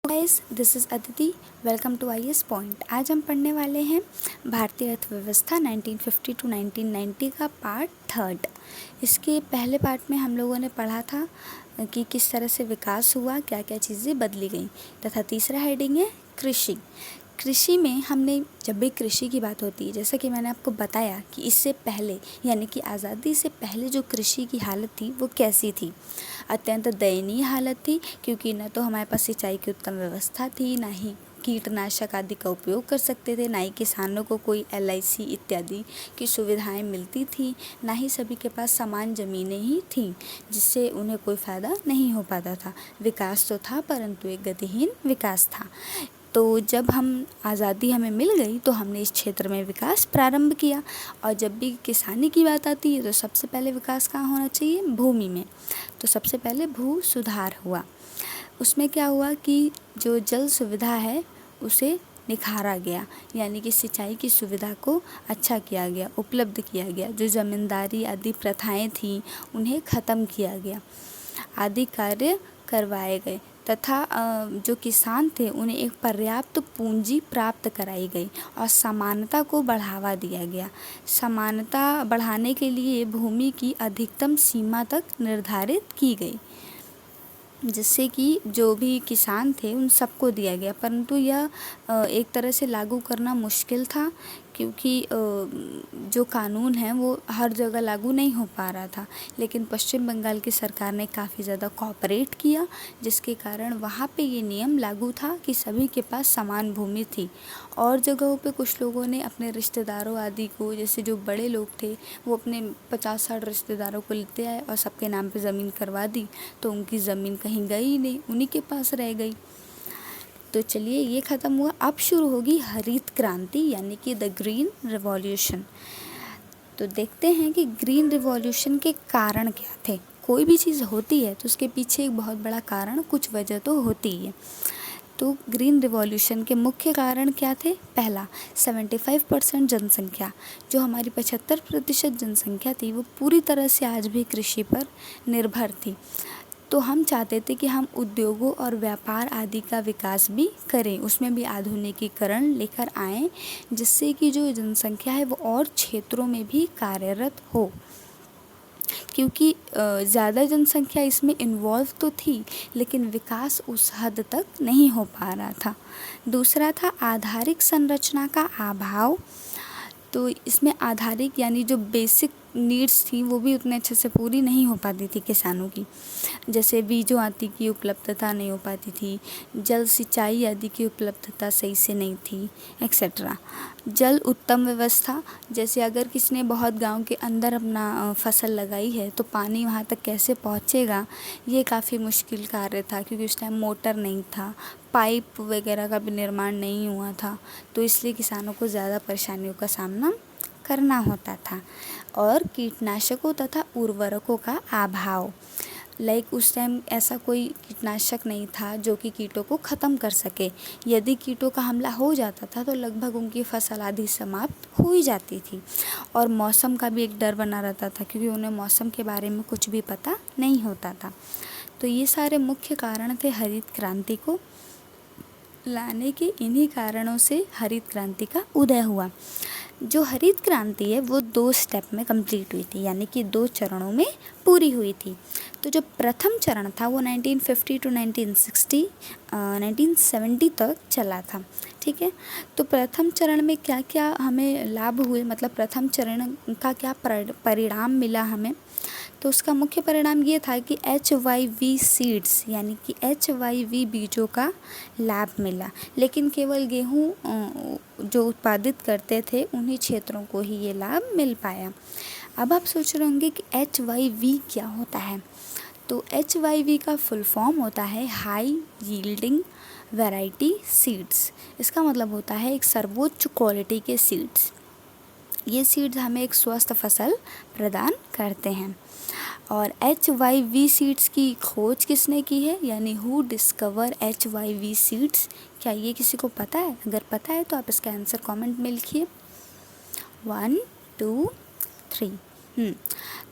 Guys, this is Aditi. Welcome to IAS point. आज हम पढ़ने वाले हैं भारतीय अर्थव्यवस्था 1950 टू 1990 का पार्ट थर्ड। इसके पहले पार्ट में हम लोगों ने पढ़ा था कि किस तरह से विकास हुआ, क्या क्या चीज़ें बदली गई, तथा तीसरा हेडिंग है कृषि। कृषि में हमने जब भी कृषि की बात होती है, जैसा कि मैंने आपको बताया कि इससे पहले यानी कि आज़ादी से पहले जो कृषि की हालत थी वो कैसी थी। अत्यंत दयनीय हालत थी, क्योंकि न तो हमारे पास सिंचाई की उत्तम व्यवस्था थी, ना ही कीटनाशक आदि का उपयोग कर सकते थे, ना ही किसानों को कोई LIC इत्यादि की सुविधाएं मिलती थी, ना ही सभी के पास समान ज़मीनें ही थीं, जिससे उन्हें कोई फ़ायदा नहीं हो पाता था। विकास तो था, परंतु एक गतिहीन विकास था। तो जब हम आज़ादी हमें मिल गई तो हमने इस क्षेत्र में विकास प्रारंभ किया। और जब भी किसानी की बात आती है तो सबसे पहले विकास कहाँ होना चाहिए? भूमि में। तो सबसे पहले भू सुधार हुआ। उसमें क्या हुआ कि जो जल सुविधा है उसे निखारा गया, यानी कि सिंचाई की सुविधा को अच्छा किया गया, उपलब्ध किया गया। जो ज़मींदारी आदि प्रथाएं थीं उन्हें ख़त्म किया गया, आदि कार्य करवाए गए, तथा जो किसान थे उन्हें एक पर्याप्त पूंजी प्राप्त कराई गई और समानता को बढ़ावा दिया गया। समानता बढ़ाने के लिए भूमि की अधिकतम सीमा तक निर्धारित की गई, जिससे कि जो भी किसान थे उन सबको दिया गया। परंतु यह एक तरह से लागू करना मुश्किल था, क्योंकि जो कानून है वो हर जगह लागू नहीं हो पा रहा था। लेकिन पश्चिम बंगाल की सरकार ने काफ़ी ज़्यादा कोऑपरेट किया, जिसके कारण वहाँ पे ये नियम लागू था कि सभी के पास समान भूमि थी। और जगहों पे कुछ लोगों ने अपने रिश्तेदारों आदि को, जैसे जो बड़े लोग थे वो अपने 50-60 रिश्तेदारों को लेते आए और सबके नाम पे ज़मीन करवा दी, तो उनकी ज़मीन कहीं गई नहीं, उन्हीं के पास रह गई। तो चलिए, ये ख़त्म हुआ। अब शुरू होगी हरित क्रांति, यानी कि द ग्रीन रिवॉल्यूशन। तो देखते हैं कि ग्रीन रिवॉल्यूशन के कारण क्या थे। कोई भी चीज़ होती है तो उसके पीछे एक बहुत बड़ा कारण, कुछ वजह तो होती है। तो ग्रीन रिवॉल्यूशन के मुख्य कारण क्या थे? पहला, 75% जनसंख्या, जो हमारी 75% जनसंख्या थी वो पूरी तरह से आज भी कृषि पर निर्भर थी। तो हम चाहते थे कि हम उद्योगों और व्यापार आदि का विकास भी करें, उसमें भी आधुनिकीकरण लेकर आएँ, जिससे कि जो जनसंख्या है वो और क्षेत्रों में भी कार्यरत हो। क्योंकि ज़्यादा जनसंख्या इसमें इन्वॉल्व तो थी, लेकिन विकास उस हद तक नहीं हो पा रहा था। दूसरा था आधारिक संरचना का अभाव। तो इसमें आधारिक यानी जो बेसिक नीड्स थी वो भी उतने अच्छे से पूरी नहीं हो पाती थी किसानों की। जैसे बीजों आदि की उपलब्धता नहीं हो पाती थी, जल सिंचाई आदि की उपलब्धता सही से नहीं थी, एक्सेट्रा। जल उत्तम व्यवस्था, जैसे अगर किसी ने बहुत गांव के अंदर अपना फसल लगाई है तो पानी वहां तक कैसे पहुंचेगा, ये काफ़ी मुश्किल कार्य था, क्योंकि उस टाइम मोटर नहीं था, पाइप वगैरह का भी निर्माण नहीं हुआ था। तो इसलिए किसानों को ज़्यादा परेशानियों का सामना करना होता था। और कीटनाशकों तथा उर्वरकों का अभाव, उस टाइम ऐसा कोई कीटनाशक नहीं था जो कि कीटों को ख़त्म कर सके। यदि कीटों का हमला हो जाता था तो लगभग उनकी फसल आदि समाप्त हो ही जाती थी। और मौसम का भी एक डर बना रहता था, क्योंकि उन्हें मौसम के बारे में कुछ भी पता नहीं होता था। तो ये सारे मुख्य कारण थे हरित क्रांति को लाने के। इन्हीं कारणों से हरित क्रांति का उदय हुआ। जो हरित क्रांति है वो 2 स्टेप में कंप्लीट हुई थी, यानी कि 2 चरणों में पूरी हुई थी। तो जो प्रथम चरण था वो 1950 टू 1970 तक चला था। ठीक है, तो प्रथम चरण में क्या क्या हमें लाभ हुए, मतलब प्रथम चरण का क्या परिणाम मिला हमें। तो उसका मुख्य परिणाम ये था कि HYV सीड्स, यानी कि HYV बीजों का लाभ मिला। लेकिन केवल गेहूँ जो उत्पादित करते थे उन्हीं क्षेत्रों को ही ये लाभ मिल पाया। अब आप सोच रहे होंगे कि HYV क्या होता है। तो HYV का फुल फॉर्म होता है हाई यील्डिंग वैरायटी सीड्स। इसका मतलब होता है एक सर्वोच्च क्वालिटी के सीड्स। ये सीड्स हमें एक स्वस्थ फसल प्रदान करते हैं। और HYV सीड्स की खोज किसने की है, यानी हु डिस्कवर HYV सीड्स? क्या ये किसी को पता है? अगर पता है तो आप इसका आंसर कमेंट में लिखिए। 1 2 3।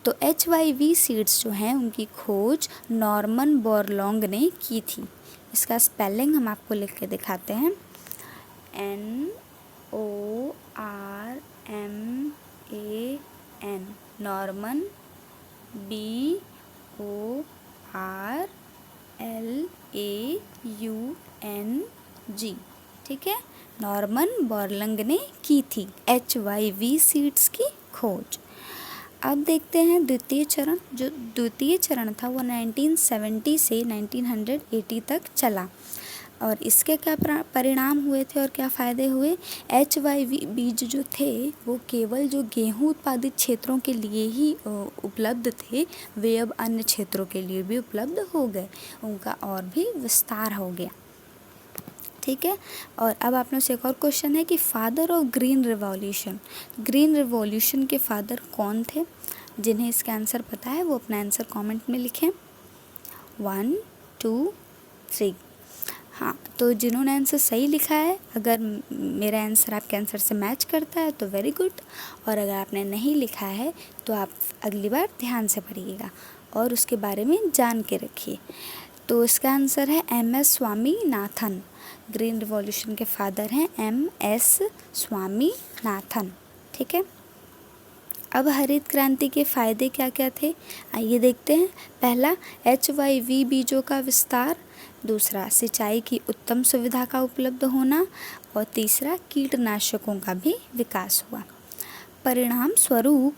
तो HYV सीड्स जो हैं उनकी खोज नॉर्मन बोरलॉन्ग ने की थी। इसका स्पेलिंग हम आपको लिख के दिखाते हैं, NORMAN, नॉर्मन, BORLAUNG, ठीक है। नॉर्मन बोरलंग ने की थी HIV सीड्स की खोज। अब देखते हैं द्वितीय चरण। जो द्वितीय चरण था वो 1970 से 1980 तक चला, और इसके क्या परिणाम हुए थे और क्या फ़ायदे हुए। HIV बीज जो थे वो केवल जो गेहूँ उत्पादित क्षेत्रों के लिए ही उपलब्ध थे, वे अब अन्य क्षेत्रों के लिए भी उपलब्ध हो गए, उनका और भी विस्तार हो गया, ठीक है। और अब आप लोग से एक और क्वेश्चन है कि father of green revolution, green revolution के फादर कौन थे। जिन्हें इसका आंसर पता है वो अपना आंसर कमेंट में लिखें, 1 2 3। हाँ, तो जिन्होंने आंसर सही लिखा है, अगर मेरा आंसर आपके आंसर से मैच करता है तो वेरी गुड, और अगर आपने नहीं लिखा है तो आप अगली बार ध्यान से पढ़िएगा और उसके बारे में जान के रखिए। तो इसका आंसर है MS स्वामीनाथन। ग्रीन रिवॉल्यूशन के फादर हैं MS स्वामीनाथन, ठीक है। अब हरित क्रांति के फ़ायदे क्या क्या थे, आइए देखते हैं। पहला, HIV बीजों का विस्तार, दूसरा सिंचाई की उत्तम सुविधा का उपलब्ध होना, और तीसरा कीटनाशकों का भी विकास हुआ। परिणाम स्वरूप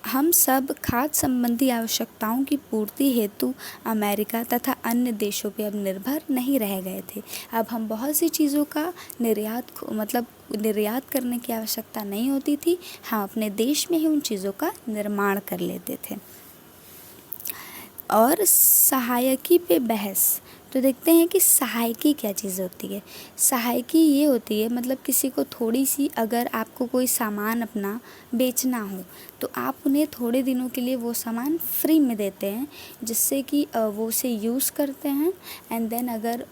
हम सब खाद्य संबंधी आवश्यकताओं की पूर्ति हेतु अमेरिका तथा अन्य देशों पर अब निर्भर नहीं रह गए थे। अब हम बहुत सी चीज़ों का निर्यात करने की आवश्यकता नहीं होती थी, हम अपने देश में ही उन चीज़ों का निर्माण कर लेते थे। और सहायकी पे बहस, तो देखते हैं कि सहायकी क्या चीज़ होती है। सहायकी ये होती है, मतलब किसी को थोड़ी सी, अगर आपको कोई सामान अपना बेचना हो तो आप उन्हें थोड़े दिनों के लिए वो सामान फ्री में देते हैं, जिससे कि वो उसे यूज़ करते हैं, एंड देन अगर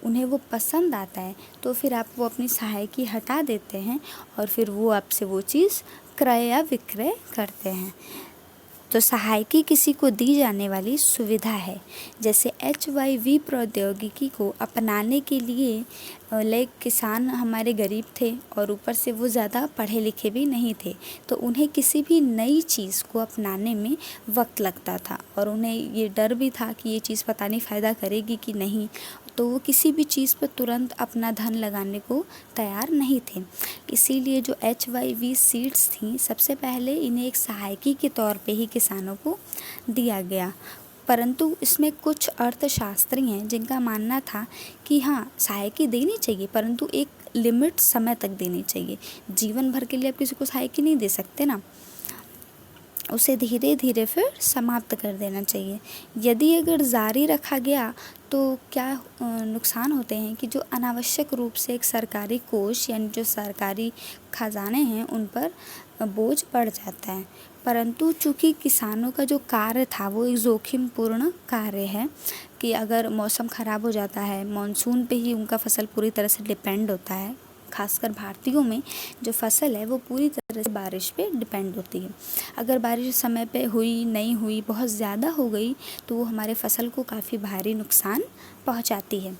उन्हें वो पसंद आता है तो फिर आप वो अपनी सहायकी हटा देते हैं और फिर वो आपसे वो चीज़ क्रय या विक्रय करते हैं। तो सहायकी किसी को दी जाने वाली सुविधा है। जैसे HIV प्रौद्योगिकी को अपनाने के लिए किसान हमारे गरीब थे और ऊपर से वो ज़्यादा पढ़े लिखे भी नहीं थे, तो उन्हें किसी भी नई चीज़ को अपनाने में वक्त लगता था और उन्हें ये डर भी था कि ये चीज़ पता नहीं फ़ायदा करेगी कि नहीं, तो वो किसी भी चीज़ पर तुरंत अपना धन लगाने को तैयार नहीं थे। इसीलिए जो HIV सीड्स थी, सबसे पहले इन्हें एक सहायकी के तौर पे ही किसानों को दिया गया, परंतु इसमें कुछ अर्थशास्त्री हैं जिनका मानना था कि हाँ, सहायकी देनी चाहिए, परंतु एक लिमिट समय तक देनी चाहिए। जीवन भर के लिए आप किसी को सहायकी नहीं दे सकते ना, उसे धीरे धीरे फिर समाप्त कर देना चाहिए। यदि अगर जारी रखा गया तो क्या नुकसान होते हैं कि जो अनावश्यक रूप से एक सरकारी कोष यानी जो सरकारी खजाने हैं उन पर बोझ बढ़ जाता है। परंतु चूँकि किसानों का जो कार्य था वो एक जोखिमपूर्ण कार्य है कि अगर मौसम ख़राब हो जाता है, मानसून पे ही उनका फसल पूरी तरह से डिपेंड होता है। खासकर भारतीयों में जो फसल है वो पूरी तरह से बारिश पे डिपेंड होती है। अगर बारिश समय पे हुई नहीं हुई, बहुत ज़्यादा हो गई, तो वो हमारे फसल को काफ़ी भारी नुकसान पहुंचाती है।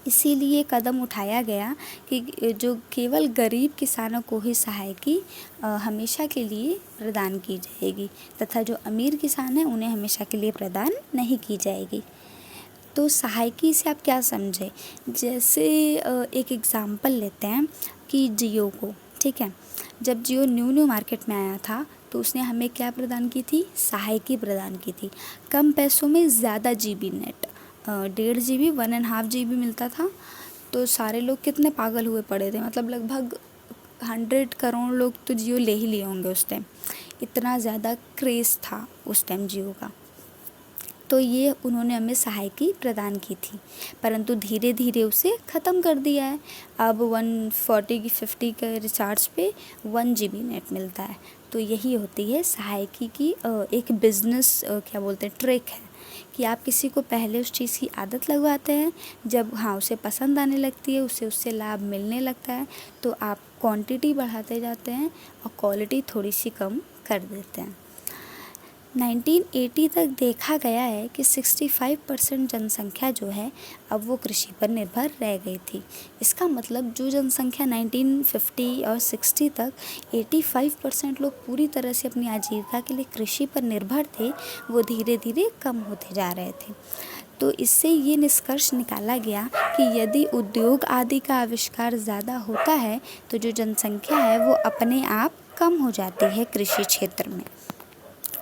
इसीलिए कदम उठाया गया कि जो केवल गरीब किसानों को ही सहायकी हमेशा के लिए प्रदान की जाएगी तथा जो अमीर किसान हैं उन्हें हमेशा के लिए प्रदान नहीं की जाएगी। तो सहायकी से आप क्या समझे, जैसे एक एग्ज़ाम्पल लेते हैं कि जियो को, ठीक है। जब जियो न्यू मार्केट में आया था तो उसने हमें क्या प्रदान की थी, सहायकी प्रदान की थी। कम पैसों में ज़्यादा GB नेट, 1.5 GB 1.5 GB मिलता था। तो सारे लोग कितने पागल हुए पड़े थे, मतलब लगभग 100 करोड़ लोग तो जियो ले ही लिए होंगे उस टाइम, इतना ज़्यादा क्रेज़ था उस टाइम जियो का। तो ये उन्होंने हमें सहायकी प्रदान की थी, परंतु धीरे धीरे उसे ख़त्म कर दिया है। अब 140-50 के रिचार्ज पे 1 GB नेट मिलता है। तो यही होती है सहायकी की एक बिज़नेस क्या बोलते हैं, ट्रिक है कि आप किसी को पहले उस चीज़ की आदत लगवाते हैं, जब हाँ उसे पसंद आने लगती है, उससे लाभ मिलने लगता है, तो आप क्वांटिटी बढ़ाते जाते हैं और क्वालिटी थोड़ी सी कम कर देते हैं। 1980 तक देखा गया है कि 65% जनसंख्या जो है अब वो कृषि पर निर्भर रह गई थी। इसका मतलब जो जनसंख्या 1950 और 60 तक 85% लोग पूरी तरह से अपनी आजीविका के लिए कृषि पर निर्भर थे, वो धीरे धीरे कम होते जा रहे थे। तो इससे ये निष्कर्ष निकाला गया कि यदि उद्योग आदि का आविष्कार ज़्यादा होता है तो जो जनसंख्या है वो अपने आप कम हो जाती है कृषि क्षेत्र में।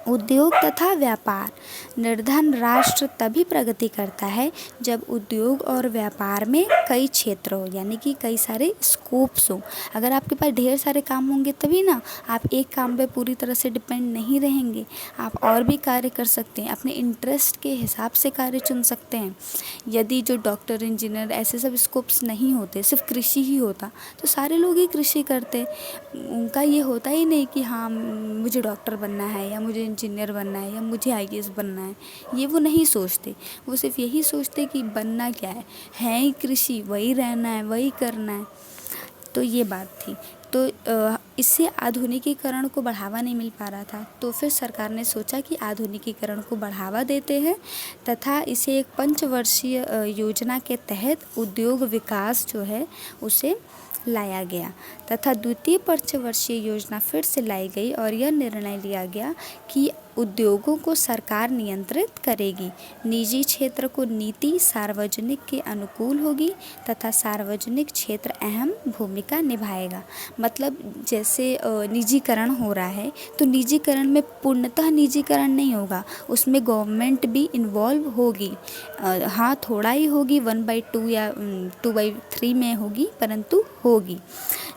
उद्योग तथा व्यापार। निर्धन राष्ट्र तभी प्रगति करता है जब उद्योग और व्यापार में कई क्षेत्र हो, यानी कि कई सारे स्कोप्स हो। अगर आपके पास ढेर सारे काम होंगे तभी ना आप एक काम पे पूरी तरह से डिपेंड नहीं रहेंगे, आप और भी कार्य कर सकते हैं, अपने इंटरेस्ट के हिसाब से कार्य चुन सकते हैं। यदि जो डॉक्टर, इंजीनियर ऐसे सब स्कोप्स नहीं होते, सिर्फ कृषि ही होता तो सारे लोग ही कृषि करते। उनका ये होता ही नहीं कि हाँ मुझे डॉक्टर बनना है या मुझे इंजीनियर बनना है या मुझे आईएएस बनना है, ये वो नहीं सोचते। वो सिर्फ यही सोचते कि बनना क्या है ही कृषि, वही रहना है, वही करना है। तो ये बात थी। तो इससे आधुनिकीकरण को बढ़ावा नहीं मिल पा रहा था, तो फिर सरकार ने सोचा कि आधुनिकीकरण को बढ़ावा देते हैं तथा इसे एक पंचवर्षीय योजना के तहत उद्योग विकास जो है उसे लाया गया तथा द्वितीय पंचवर्षीय योजना फिर से लाई गई और यह निर्णय लिया गया कि उद्योगों को सरकार नियंत्रित करेगी। निजी क्षेत्र को नीति सार्वजनिक के अनुकूल होगी तथा सार्वजनिक क्षेत्र अहम भूमिका निभाएगा। मतलब जैसे निजीकरण हो रहा है तो निजीकरण में पूर्णतः निजीकरण नहीं होगा, उसमें गवर्नमेंट भी इन्वॉल्व होगी। हाँ थोड़ा ही होगी, 1/2 या 2/3 में होगी, परंतु होगी,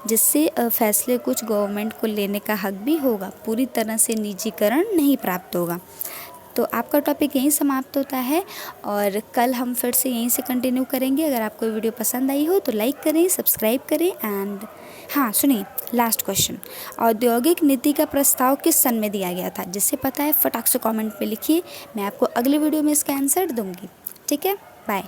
जिससे फैसले कुछ गवर्नमेंट को लेने का हक भी होगा। पूरी तरह से निजीकरण नहीं प्राप्त होगा। तो आपका टॉपिक यहीं समाप्त होता है और कल हम फिर से यहीं से कंटिन्यू करेंगे। अगर आपको वीडियो पसंद आई हो तो लाइक करें, सब्सक्राइब करें एंड हाँ सुनिए, लास्ट क्वेश्चन, औद्योगिक नीति का प्रस्ताव किस सन में दिया गया था? जिससे पता है फटाक से कमेंट में लिखिए, मैं आपको अगले वीडियो में इसका आंसर दूंगी। ठीक है, बाय।